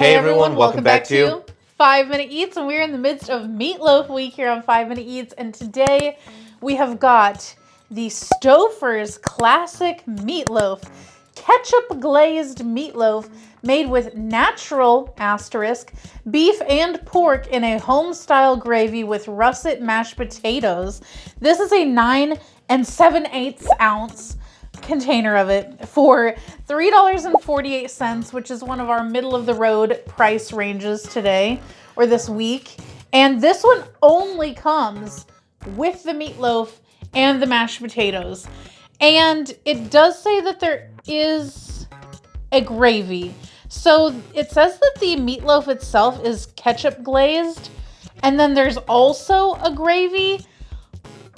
Hey everyone, welcome back to 5 Minute Eats, and we're in the midst of Meatloaf Week here on 5 Minute Eats, and today we have got the Stouffer's Classic Meatloaf, ketchup glazed meatloaf made with natural beef and pork in a home-style gravy with russet mashed potatoes. This is a 9 7/8 ounce container of it for $3.48, which is one of our middle of the road price ranges today or this week. And this one only comes with the meatloaf and the mashed potatoes. And it does say that there is a gravy. So it says that the meatloaf itself is ketchup glazed, and then there's also a gravy.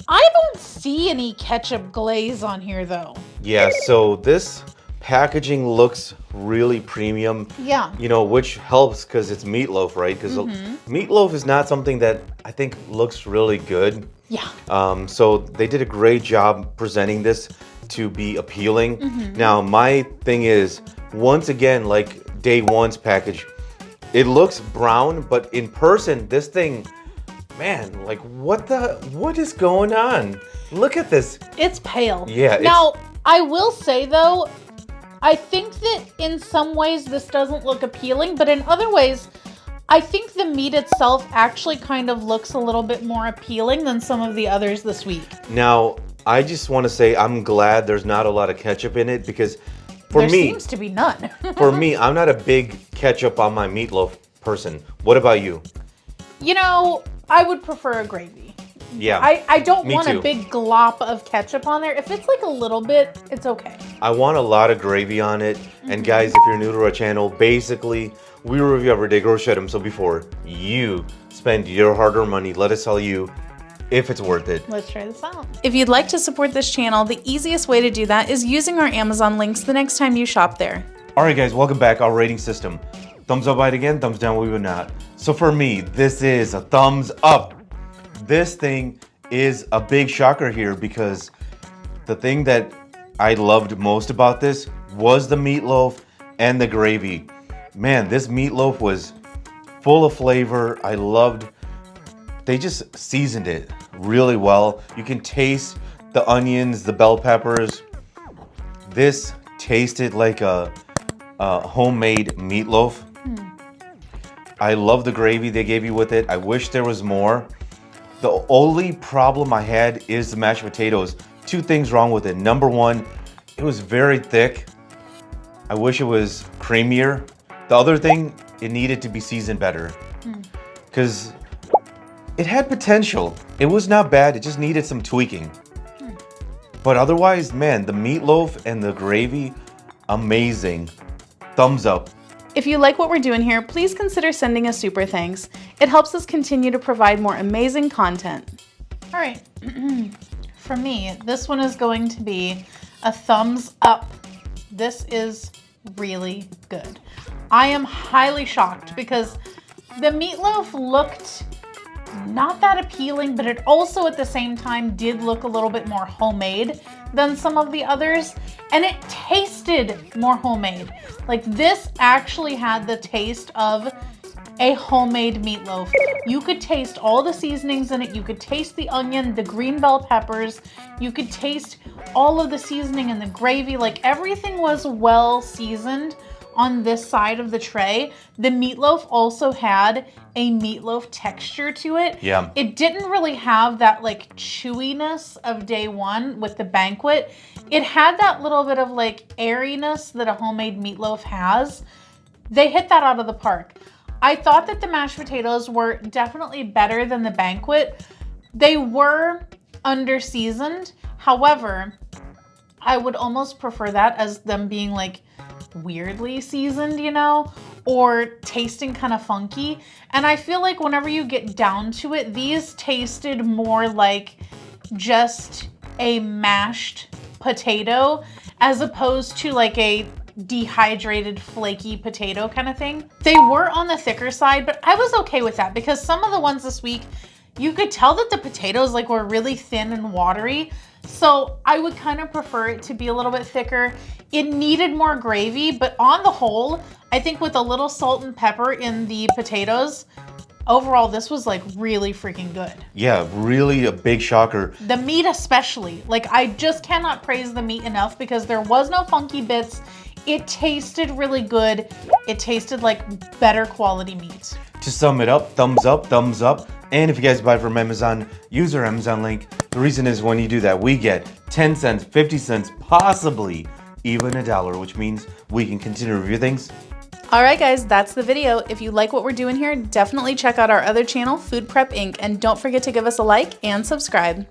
I don't see any ketchup glaze on here though. Yeah, so this packaging looks really premium. Yeah. You know, which helps because it's meatloaf, right? Because meatloaf is not something that I think looks really good. Yeah. So they did a great job presenting this to be appealing. Now, my thing is, once again, like day one's package, it looks brown, but in person, this thing, man, like what is going on? Look at this. It's pale. Yeah. Now, I will say though, I think that in some ways this doesn't look appealing, but in other ways, I think the meat itself actually kind of looks a little bit more appealing than some of the others this week. Now, I just want to say I'm glad there's not a lot of ketchup in it because There seems to be none. for me, I'm not a big ketchup on my meatloaf person. What about you? You know, I would prefer a gravy. Yeah. I don't me want too. a big glop of ketchup on there. If it's like a little bit, it's okay. I want a lot of gravy on it. And guys, if you're new to our channel, basically, we review every day grocery items. So before you spend your hard-earned money, let us tell you if it's worth it. Let's try this out. If you'd like to support this channel, the easiest way to do that is using our Amazon links the next time you shop there. All right, guys, welcome back. Our rating system. Thumbs up, bite again. Thumbs down, we would not. So for me, this is a thumbs up. This thing is a big shocker here because the thing that I loved most about this was the meatloaf and the gravy. Man, this meatloaf was full of flavor. I loved, they just seasoned it really well. You can taste the onions, the bell peppers. This tasted like a homemade meatloaf. I love the gravy they gave you with it. I wish there was more. The only problem I had is the mashed potatoes. Two things wrong with it. Number one, it was very thick. I wish it was creamier. The other thing, it needed to be seasoned better. Because it had potential. It was not bad. It just needed some tweaking. But otherwise, man, the meatloaf and the gravy, amazing. Thumbs up. If you like what we're doing here, please consider sending us super thanks. It helps us continue to provide more amazing content. All right. For me, this one is going to be a thumbs up. This is really good. I am highly shocked because the meatloaf looked not that appealing, but it also at the same time did look a little bit more homemade than some of the others, and it tasted more homemade. Like this actually had the taste of a homemade meatloaf. You could taste all the seasonings in it. You could taste the onion, the green bell peppers. You could taste all of the seasoning and the gravy. Like everything was well seasoned on this side of the tray. The meatloaf also had a meatloaf texture to it. Yeah. It didn't really have that like chewiness of day one with the banquet. It had that little bit of like airiness that a homemade meatloaf has. They hit that out of the park. I thought that the mashed potatoes were definitely better than the banquet. They were under-seasoned. However, I would almost prefer that as them being like weirdly seasoned, you know, or tasting kind of funky. And I feel like whenever you get down to it, these tasted more like just a mashed potato as opposed to like a dehydrated flaky potato kind of thing. They were on the thicker side, but I was okay with that because some of the ones this week, you could tell that the potatoes like were really thin and watery. So I would kind of prefer it to be a little bit thicker. It needed more gravy, but on the whole, I think with a little salt and pepper in the potatoes, overall, this was like really freaking good. Yeah, really a big shocker. The meat especially. Like, I just cannot praise the meat enough because there was no funky bits. It tasted really good. It tasted like better quality meat. To sum it up, thumbs up, thumbs up. And if you guys buy from Amazon, use our Amazon link. The reason is when you do that, we get 10 cents, 50 cents, possibly even $1, which means we can continue to review things. All right, guys, that's the video. If you like what we're doing here, definitely check out our other channel, Food Prep Inc., and don't forget to give us a like and subscribe.